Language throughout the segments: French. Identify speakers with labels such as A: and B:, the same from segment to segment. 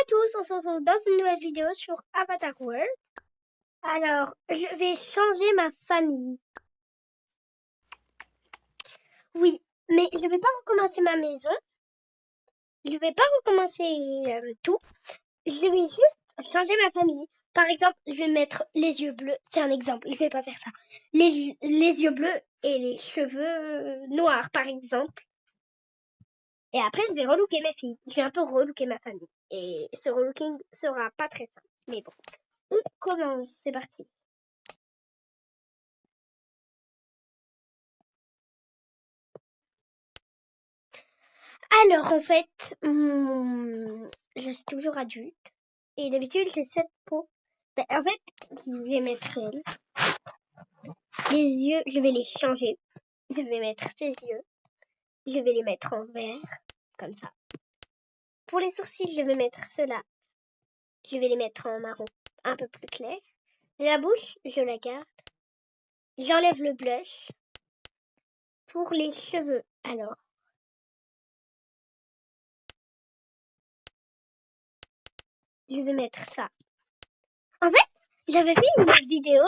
A: tous, on se retrouve dans une nouvelle vidéo sur Avatar World. Alors, je vais changer ma famille. Oui, mais je vais pas recommencer ma maison. Je vais pas recommencer tout. Je vais juste changer ma famille. Par exemple, je vais mettre les yeux bleus. C'est un exemple, je vais pas faire ça. Les yeux bleus et les cheveux noirs, par exemple. Et après, je vais relooker mes filles. Je vais un peu relooker ma famille. Et ce relooking sera pas très simple. Mais bon, on commence. C'est parti. Alors, en fait, je suis toujours adulte. Et d'habitude, j'ai 7 peaux. En fait, je vais mettre elle. Les yeux, je vais les changer. Je vais mettre ses yeux. Je vais les mettre en vert, comme ça. Pour les sourcils, je vais mettre ceux-là. Je vais les mettre en marron, un peu plus clair. La bouche, je la garde. J'enlève le blush. Pour les cheveux, alors, je vais mettre ça. En fait, j'avais fait une vidéo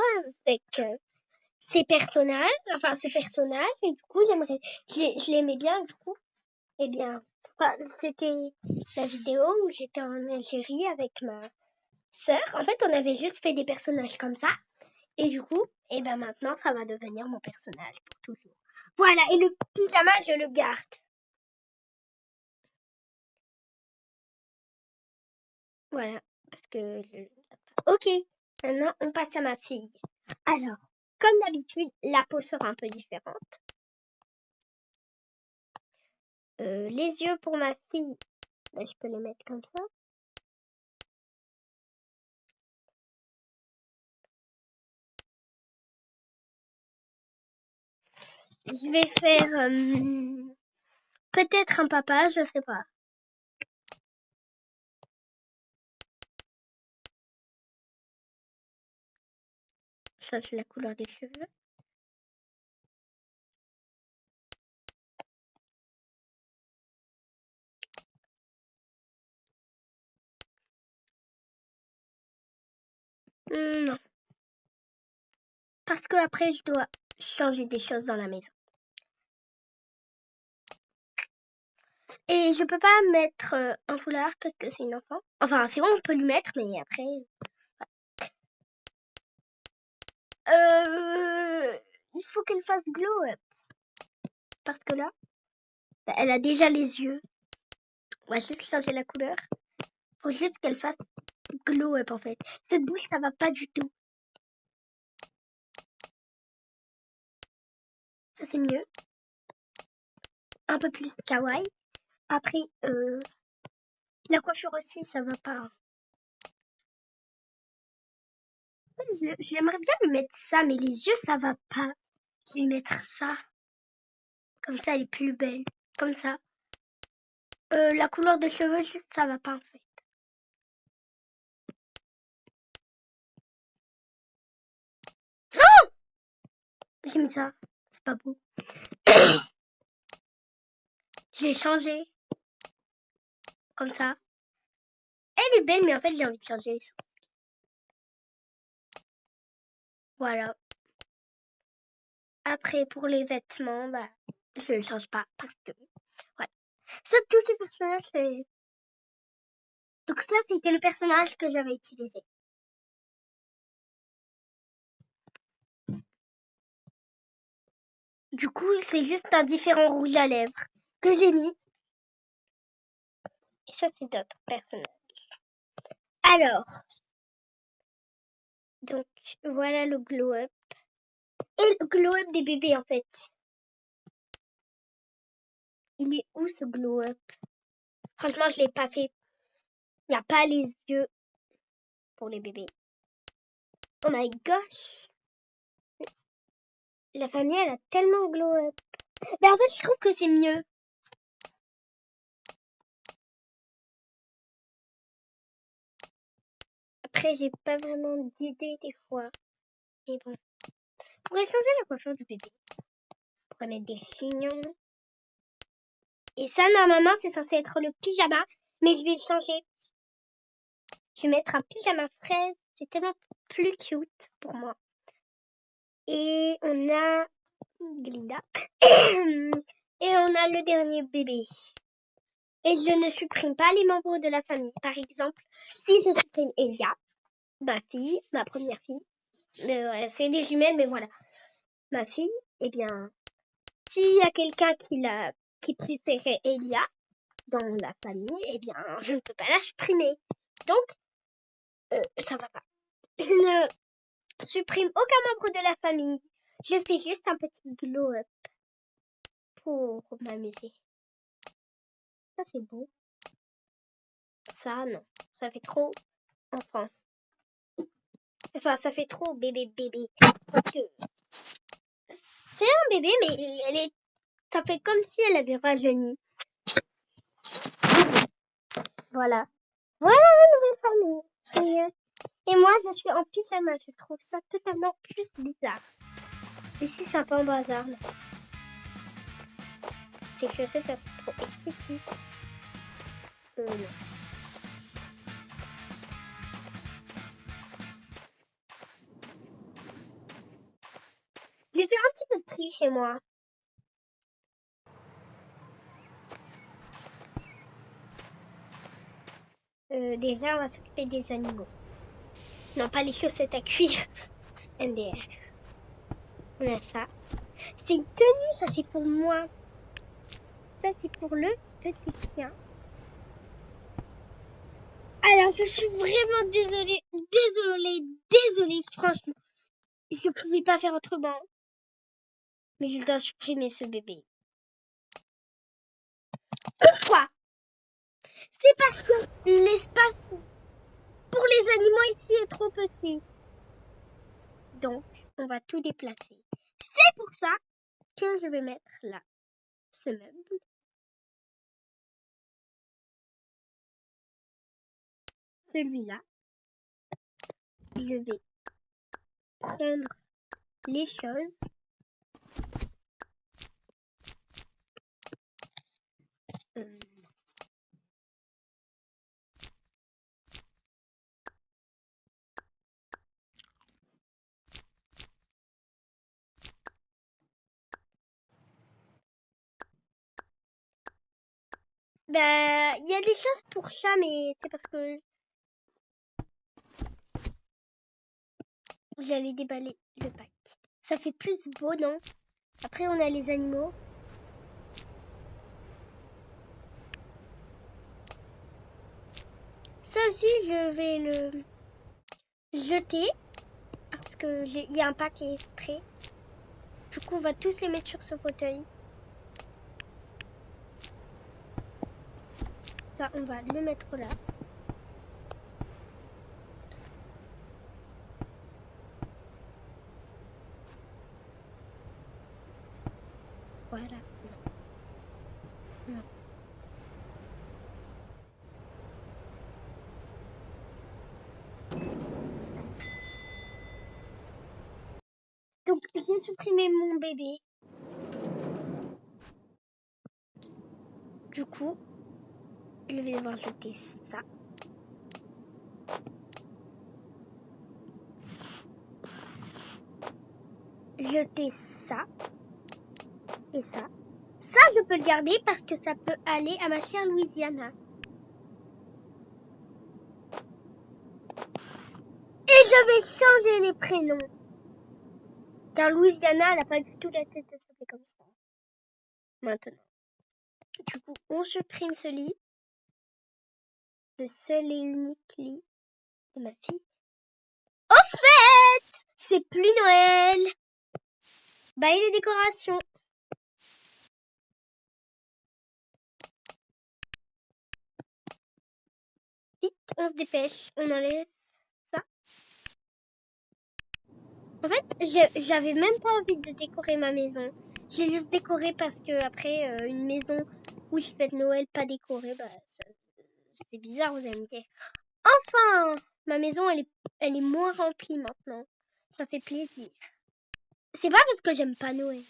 A: avec ces personnages, et du coup, je l'aimais bien, du coup, eh bien, c'était la vidéo où j'étais en Algérie avec ma sœur. En fait, on avait juste fait des personnages comme ça, et du coup, eh ben maintenant, ça va devenir mon personnage pour toujours. Voilà, et le pyjama, je le garde. Voilà, parce que Ok, maintenant, on passe à ma fille. Alors, comme d'habitude, la peau sera un peu différente. Les yeux pour ma fille, ben, je peux les mettre comme ça. Je vais faire peut-être un papa, je sais pas. Ça, c'est la couleur des cheveux. Non. Parce que après, je dois changer des choses dans la maison. Et je peux pas mettre un foulard parce que c'est une enfant. Enfin, c'est bon, on peut lui mettre, mais après... Il faut qu'elle fasse glow up. Parce que là, elle a déjà les yeux. On va juste changer la couleur. Faut juste qu'elle fasse glow up en fait. Cette bouche, ça va pas du tout. Ça c'est mieux. Un peu plus kawaii. Après, la coiffure aussi, ça va pas. J'aimerais bien lui mettre ça, mais les yeux, ça va pas. Je vais lui mettre ça. Comme ça, elle est plus belle. Comme ça. La couleur de cheveux, juste, ça va pas en fait. J'ai mis ça. C'est pas beau. Je l'ai changé. Comme ça. Elle est belle, mais en fait, j'ai envie de changer les choses. Voilà. Après, pour les vêtements, bah, je ne change pas parce que, voilà. Ça, tous ces personnages, c'est... Donc ça, c'était le personnage que j'avais utilisé. Du coup, c'est juste un différent rouge à lèvres que j'ai mis. Et ça, c'est d'autres personnages. Alors, donc, voilà le glow-up. Et le glow-up des bébés, en fait. Il est où, ce glow-up? Franchement, je l'ai pas fait. Il n'y a pas les yeux pour les bébés. Oh my gosh! La famille, elle a tellement glow-up. Mais en fait, je trouve que c'est mieux. Après, j'ai pas vraiment d'idée des fois. Mais bon. On pourrait changer la coiffure du bébé. On pourrait mettre des chignons. Et ça, normalement, c'est censé être le pyjama. Mais je vais le changer. Je vais mettre un pyjama fraise. C'est tellement plus cute pour moi. Et on a Glinda. Et on a le dernier bébé. Et je ne supprime pas les membres de la famille. Par exemple, si je supprime Elia, ma fille, ma première fille, c'est des jumelles, mais voilà. Ma fille, eh bien, s'il y a quelqu'un qui préférait Elia dans la famille, eh bien, je ne peux pas la supprimer. Donc, ça va pas. Je ne supprime aucun membre de la famille. Je fais juste un petit glow-up pour m'amuser. Ça, c'est beau. Ça, non. Ça fait trop enfant. Enfin, ça fait trop bébé. Parce que c'est un bébé, mais ça fait comme si elle avait rajeuni. Voilà. Voilà la nouvelle famille. Et moi, je suis en pyjama. Je trouve ça totalement plus bizarre. Ici, c'est un peu un bazar. Ces chaussettes, c'est trop esthétique. Non. J'ai fait un petit peu de tri chez moi. Déjà, on va s'occuper des animaux. Non, pas les chaussettes à cuir. MDR. On a ça. C'est une tenue, ça c'est pour moi. Ça c'est pour le petit chien. Alors, je suis vraiment désolée. Désolée, franchement. Je pouvais pas faire autrement. Mais je dois supprimer ce bébé. Pourquoi? C'est parce que l'espace pour les animaux ici est trop petit. Donc, on va tout déplacer. C'est pour ça que je vais mettre là ce meuble. Celui-là. Je vais prendre les choses. Bah, il y a des choses pour chat, mais c'est parce que j'allais déballer le pack. Ça fait plus beau, non? Après, on a les animaux. Ça aussi, je vais le jeter parce que il y a un pack exprès. Du coup, on va tous les mettre sur ce fauteuil. Ça, on va le mettre là. Voilà. Non. Donc, j'ai supprimé mon bébé. Du coup, je vais devoir jeter ça. Jeter ça. Et ça. Ça, je peux le garder parce que ça peut aller à ma chère Louisiana. Et je vais changer les prénoms. Car Louisiana, elle n'a pas du tout la tête de s'appeler comme ça. Maintenant. Du coup, on supprime ce lit. Le seul et unique lit de ma fille. Au fait, c'est plus Noël. Bye les décorations. Vite, on se dépêche. On enlève ça. En fait, j'avais même pas envie de décorer ma maison. J'ai juste décoré parce que après, une maison où je fête Noël pas décorée, bah c'est bizarre, vous allez me dire. Enfin, ma maison, elle est moins remplie maintenant. Ça fait plaisir. C'est pas parce que j'aime pas Noël.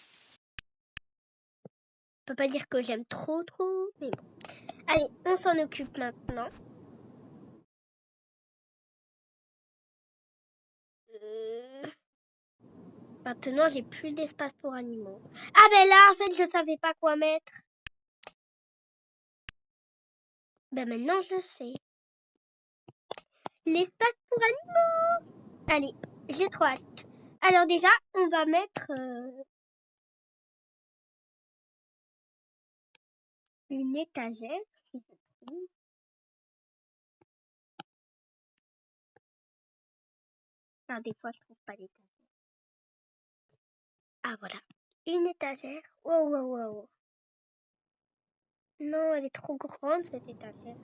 A: Je peux pas dire que j'aime trop, mais bon. Allez, on s'en occupe maintenant. Maintenant, j'ai plus d'espace pour animaux. Ah ben là, en fait, je savais pas quoi mettre. Ben maintenant, je sais. L'espace pour animaux. Allez, j'ai trop hâte. Alors déjà, on va mettre une étagère, si je trouve. Enfin, des fois, je trouve pas d'étagère. Ah voilà, une étagère. Wow, wow, wow. Non, elle est trop grande, cette étagère.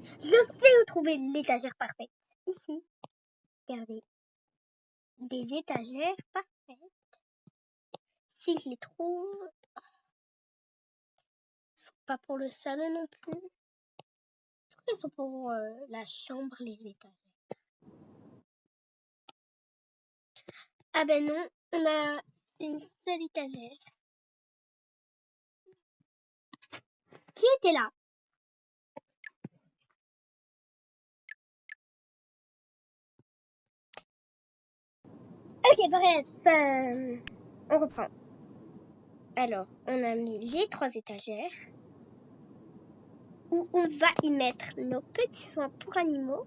A: Je sais où trouver l'étagère parfaite. Ici, regardez. Des étagères parfaites. Si je les trouve, elles sont pas pour le salon non plus. Je crois qu'elles sont pour la chambre, les étagères. Ah ben non, on a une seule étagère. Qui était là? Ok, bref, on reprend. Alors, on a mis les 3 étagères où on va y mettre nos petits soins pour animaux.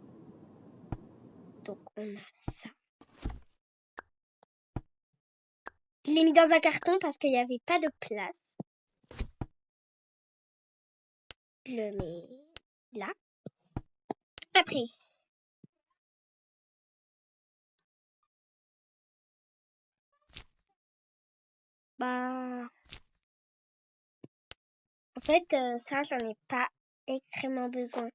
A: Donc, on a ça. Je l'ai mis dans un carton parce qu'il n'y avait pas de place. Je le mets là. Après, bah, en fait, ça, j'en ai pas extrêmement besoin.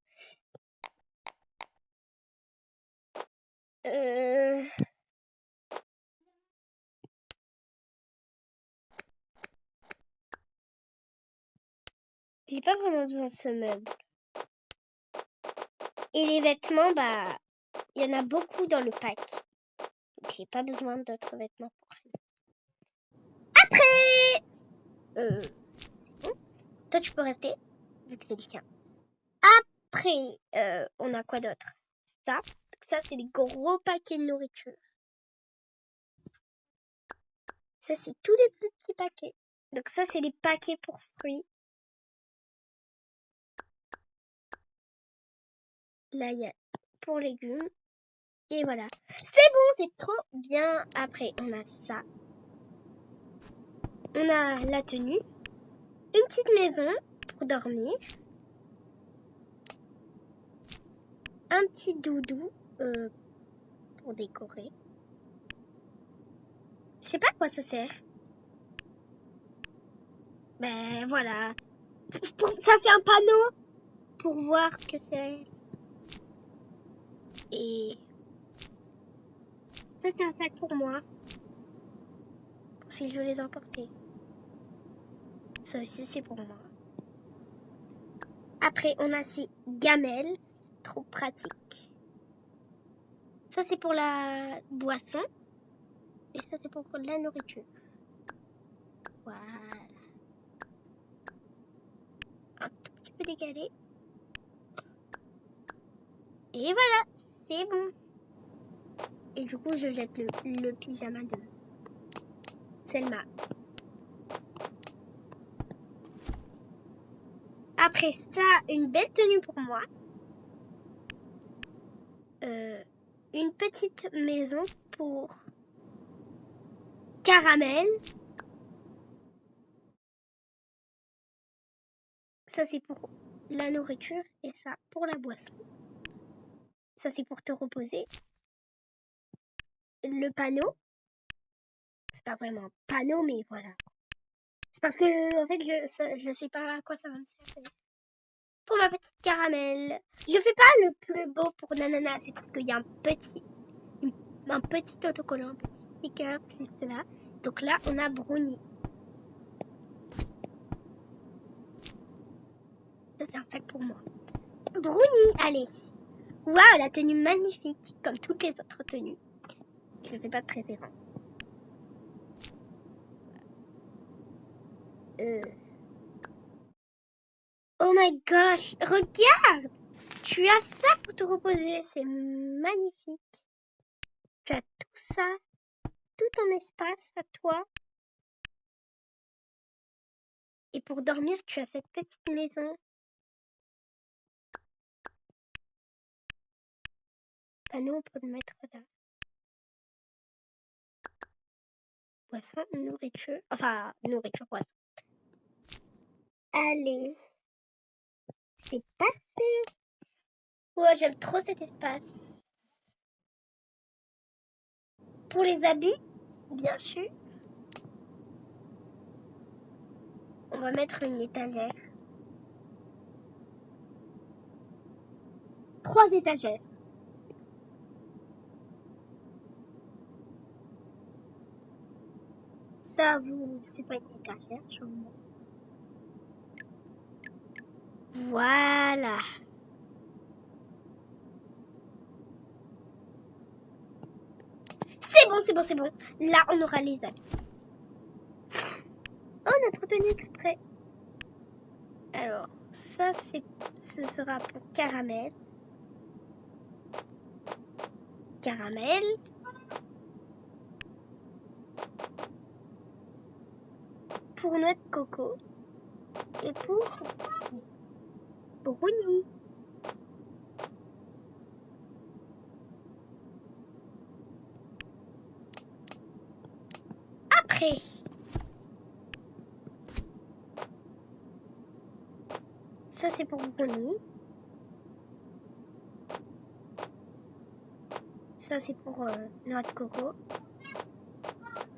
A: J'ai pas vraiment besoin de ce meuble. Et les vêtements, bah, il y en a beaucoup dans le pack. Donc, j'ai pas besoin d'autres vêtements pour rien. Après, bon. Toi, tu peux rester, vu que c'est le tien. Après, on a quoi d'autre? Ça. Ça, c'est les gros paquets de nourriture. Ça, c'est tous les plus petits paquets. Donc ça, c'est les paquets pour fruits. Là, il y a pour légumes. Et voilà. C'est bon, c'est trop bien. Après, on a ça. On a la tenue. Une petite maison pour dormir. Un petit doudou pour décorer. Je sais pas à quoi ça sert. Ben voilà. Ça fait un panneau pour voir que c'est. Et ça, c'est un sac pour moi. Pour si je veux les emporter. Ça aussi, c'est pour moi. Après, on a ces gamelles. Trop pratique. Ça, c'est pour la boisson. Et ça, c'est pour la nourriture. Voilà. Un tout petit peu décalé. Et voilà, c'est bon. Et du coup, je jette le pyjama de Selma. Après ça, une belle tenue pour moi. Une petite maison pour Caramel. Ça, c'est pour la nourriture et ça pour la boisson. Ça, c'est pour te reposer. Le panneau. C'est pas vraiment un panneau, mais voilà. C'est parce que, en fait, je sais pas à quoi ça va me servir. Pour ma petite Caramel. Je fais pas le plus beau pour Nanana, c'est parce qu'il y a un petit autocollant, un petit sticker juste là. Donc là, on a Brownie. Ça, c'est un sac pour moi. Brownie, allez. Waouh, la tenue magnifique, comme toutes les autres tenues. Je ne fais pas de préférence. Oh my gosh, regarde! Tu as ça pour te reposer, c'est magnifique. Tu as tout ça, tout ton espace à toi. Et pour dormir, tu as cette petite maison. Bah nous, on peut le mettre là. Poisson, nourriture. Enfin, nourriture, poisson. Allez. C'est parfait. Oh, j'aime trop cet espace. Pour les habits, bien sûr. On va mettre une étagère. 3 étagères. Ça, c'est pas une étagère, je vous montre. Voilà. C'est bon, c'est bon, c'est bon. Là, on aura les habits. Oh, notre tenue exprès. Alors, ça, ce sera pour Caramel. Caramel. Pour Noix de Coco. Et pour Brownie. Après, ça c'est pour Brownie. Ça c'est pour Noix de Coco.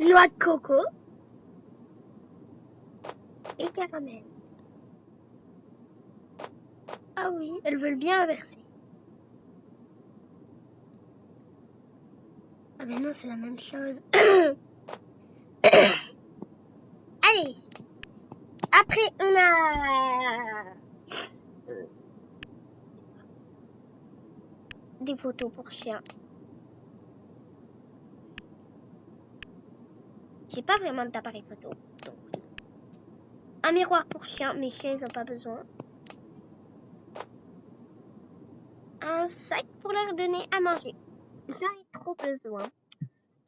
A: Noix de Coco. Et Caramel. Ah oui, elles veulent bien inverser. Ah ben non, c'est la même chose. Allez. Après, on a des photos pour chiens. J'ai pas vraiment d'appareil photo. Donc. Un miroir pour chiens. Mes chiens, ils ont pas besoin. Un sac pour leur donner à manger. J'en ai trop besoin.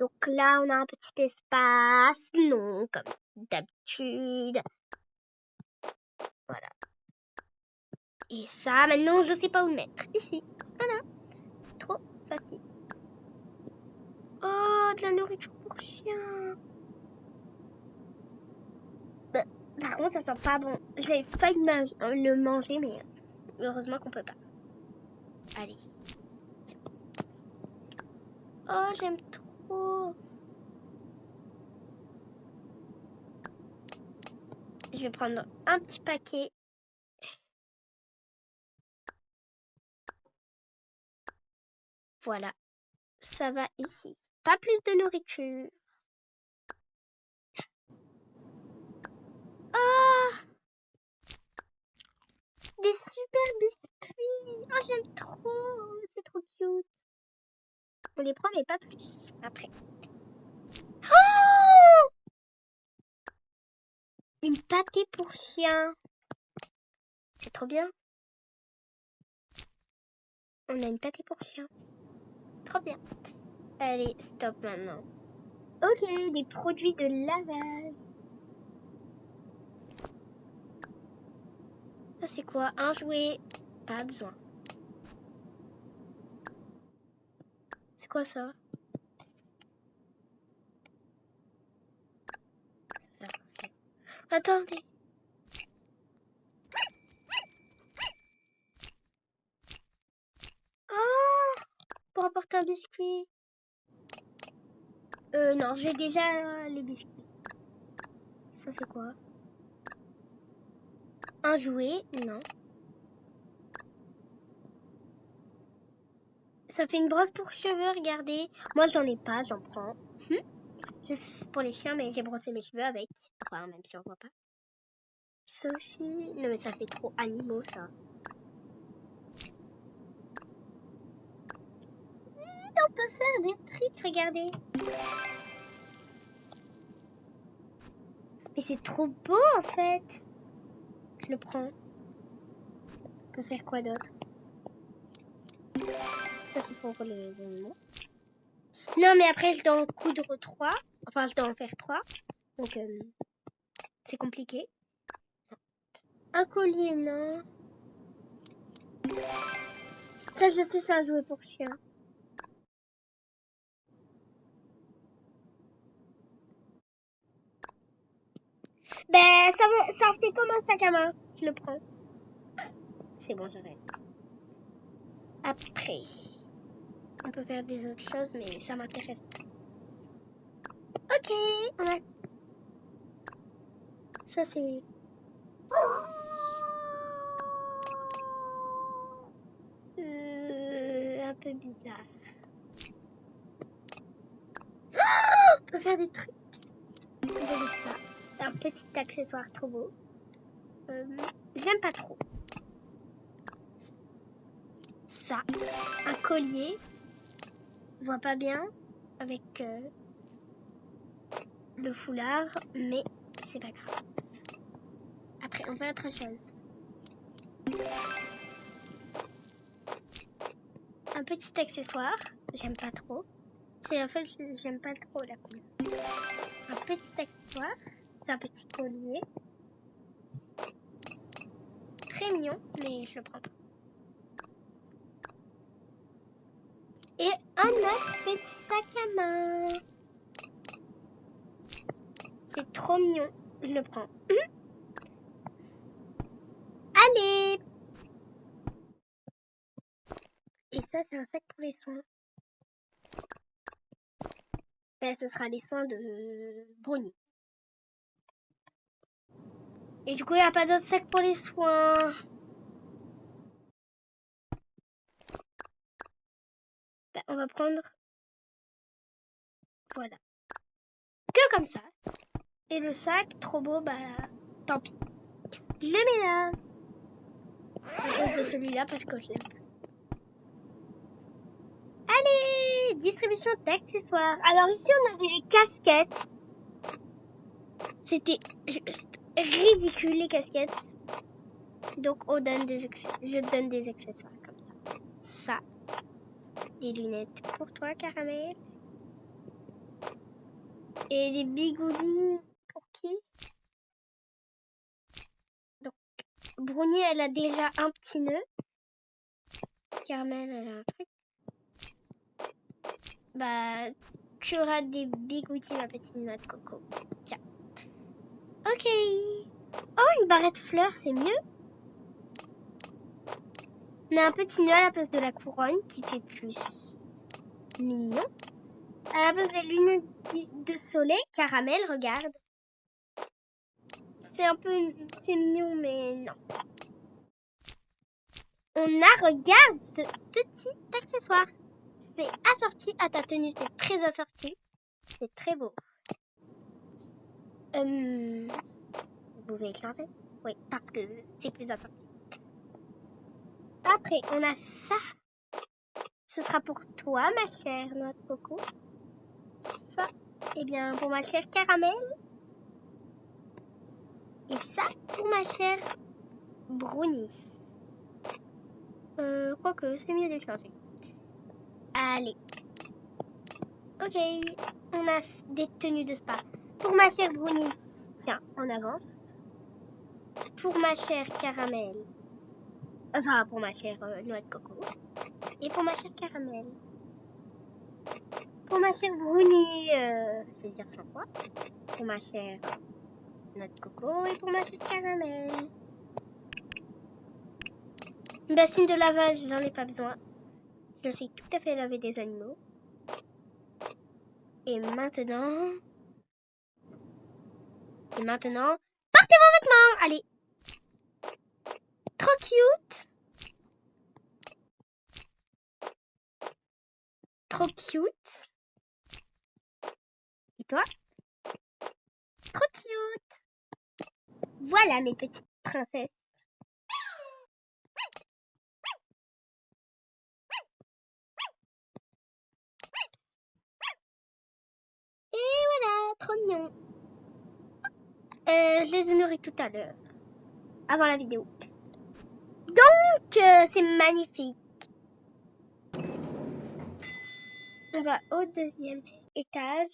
A: Donc là, on a un petit espace. Non, comme d'habitude. Voilà. Et ça, maintenant, je sais pas où le mettre. Ici. Voilà. Trop facile. Oh, de la nourriture pour chien. Par contre, ça sent pas bon. J'ai failli le manger, mais heureusement qu'on peut pas. Allez. Oh, j'aime trop. Je vais prendre un petit paquet. Voilà. Ça va ici. Pas plus de nourriture. Oh, des super biscuits. Oh, j'aime trop. C'est trop cute. On les prend, mais pas plus. Après. Oh, une pâtée pour chien. C'est trop bien. On a une pâtée pour chien. Trop bien. Allez, stop maintenant. Ok, des produits de lavage. Ça c'est quoi? Un jouet. Pas besoin. C'est quoi ça? Attendez. Oh, pour apporter un biscuit. Non, j'ai déjà les biscuits. Ça fait quoi? Un jouet? Non. Ça fait une brosse pour cheveux, regardez. Moi, j'en ai pas, j'en prends. Juste pour les chiens, mais j'ai brossé mes cheveux avec. Enfin, même si on voit pas. Ça aussi. Non, mais ça fait trop animaux, ça. On peut faire des trucs, regardez. Mais c'est trop beau, en fait. Je le prends. On peut faire quoi d'autre? Ça, c'est pour les animaux. Non, mais après, je dois en coudre 3. Enfin, je dois en faire 3. Donc, c'est compliqué. Un collier, non. Ça, je sais, c'est un jouet pour chien. Ben, ça fait comme un sac à main. Je le prends. C'est bon, j'arrête. Après, on peut faire des autres choses, mais ça m'intéresse. Ok, on a... Ça, c'est... un peu bizarre. On peut faire des trucs. On peut faire ça. Un petit accessoire trop beau. J'aime pas trop. Ça, un collier. On voit pas bien avec le foulard, mais c'est pas grave. Après, on fait autre chose. Un petit accessoire. J'aime pas trop. En fait, j'aime pas trop la couleur. Un petit accessoire. C'est un petit collier. Très mignon, mais je le prends pas. Et un autre petit sac à main. C'est trop mignon. Je le prends. Allez! Et ça, c'est un sac pour les soins. Ben, ce sera les soins de Brownie. Et du coup, il n'y a pas d'autre sac pour les soins. Ben, on va prendre... Voilà. Que comme ça. Et le sac, trop beau, bah, tant pis. Je le mets là. À cause de celui-là, parce que je l'aime. Allez, distribution d'accessoires. Alors ici, on avait les casquettes. C'était juste ridicule, les casquettes. Donc, je donne des accessoires comme ça. Ça. Des lunettes pour toi, Caramel. Et des bigoudis pour qui? Donc, Brownie, elle a déjà un petit nœud. Caramel, elle a un truc. Bah, tu auras des bigoudis, ma petite noix de coco. Tiens. Ok. Oh, une barrette fleurs, c'est mieux. On a un petit nœud à la place de la couronne qui fait plus mignon. À la place des lunettes de soleil, Caramel, regarde. C'est mignon, mais non. On a, regarde, ce petit accessoire. C'est assorti à ta tenue, c'est très assorti. C'est très beau. Vous pouvez changer? Oui, parce que c'est plus assorti. Après, on a ça. Ce sera pour toi, ma chère noix de coco. Ça, eh bien, pour ma chère Caramel. Et ça, pour ma chère Brownie. Quoique, c'est mieux de changer. Allez. Ok, on a des tenues de spa. Pour ma chère Brownie, tiens, on avance. Pour ma chère Caramel. Enfin, pour ma chère noix de coco. Et pour ma chère Caramel. Pour ma chère Brownie, je vais dire sans quoi. Pour ma chère noix de coco et pour ma chère Caramel. Une bassine de lavage, j'en ai pas besoin. Je sais tout à fait laver des animaux. Et maintenant, portez vos vêtements. Allez. Trop cute. Trop cute. Et toi? Trop cute. Voilà mes petites princesses. Et voilà, trop mignon. Je les honorerai tout à l'heure. Avant la vidéo. Donc, c'est magnifique. On va au deuxième étage.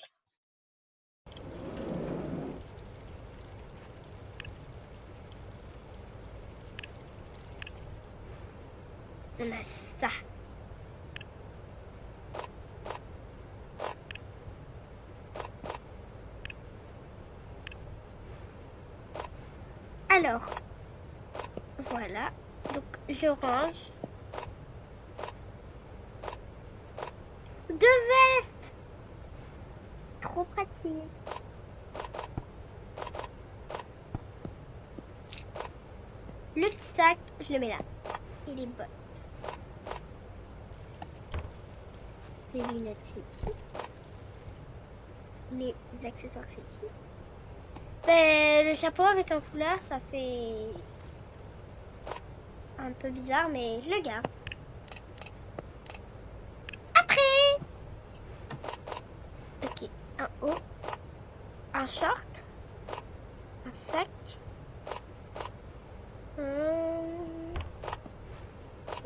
A: On a ça. Alors, voilà. Donc, je range. 2 vestes. C'est trop pratique. Le petit sac, je le mets là. Et les bottes. Les lunettes, c'est ici. Les accessoires, c'est ici. Ben, le chapeau avec un foulard, ça fait un peu bizarre, mais je le garde. Après, ok, un haut, un short, un sac,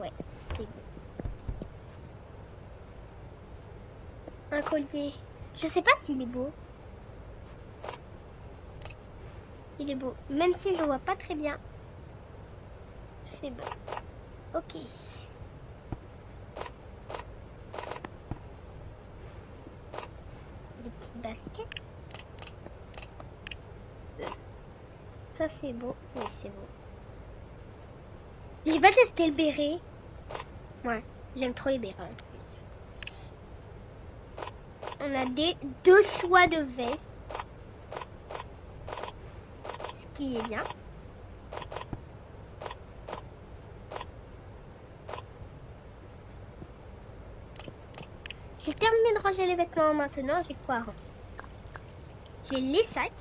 A: ouais, c'est bon. Un collier. Je sais pas s'il est beau. Il est beau, même si je vois pas très bien. C'est bon. Ok. Des petites baskets. Ça c'est beau. Oui, c'est beau. J'ai pas testé le béret. Ouais, j'aime trop les bérets en plus. On a deux choix de vestes. Ce qui est bien. J'ai terminé de ranger les vêtements maintenant. J'ai quoi? J'ai les sacs.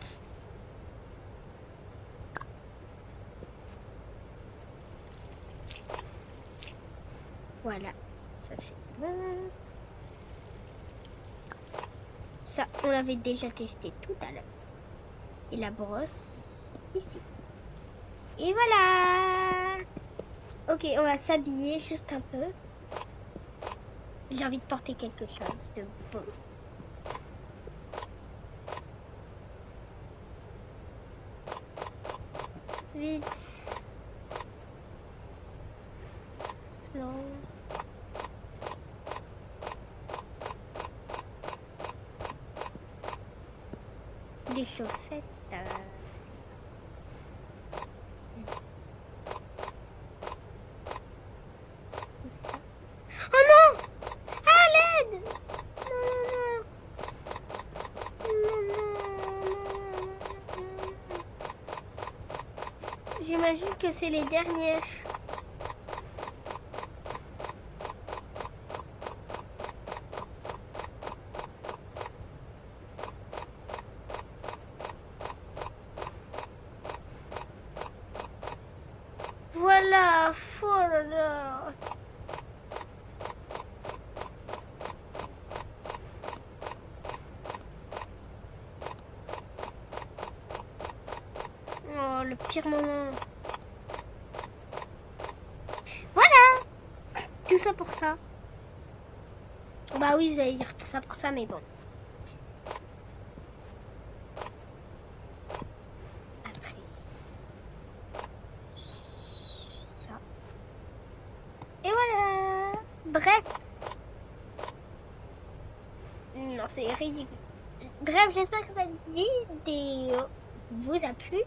A: Voilà. Ça c'est bon. Ça, on l'avait déjà testé tout à l'heure. Et la brosse ici. Et voilà. Ok, on va s'habiller juste un peu. J'ai envie de porter quelque chose de beau. Vite. Non. Des chaussettes. Comme ça. Oh non! Ah, l'aide! J'imagine que c'est les dernières. Voilà, oh là là. Oh, le pire moment. Voilà. Tout ça pour ça. Bah oui, vous allez dire tout ça pour ça, mais bon. Après. Ça. Et voilà. Bref. Non, c'est ridicule. Bref, j'espère que cette vidéo vous a plu.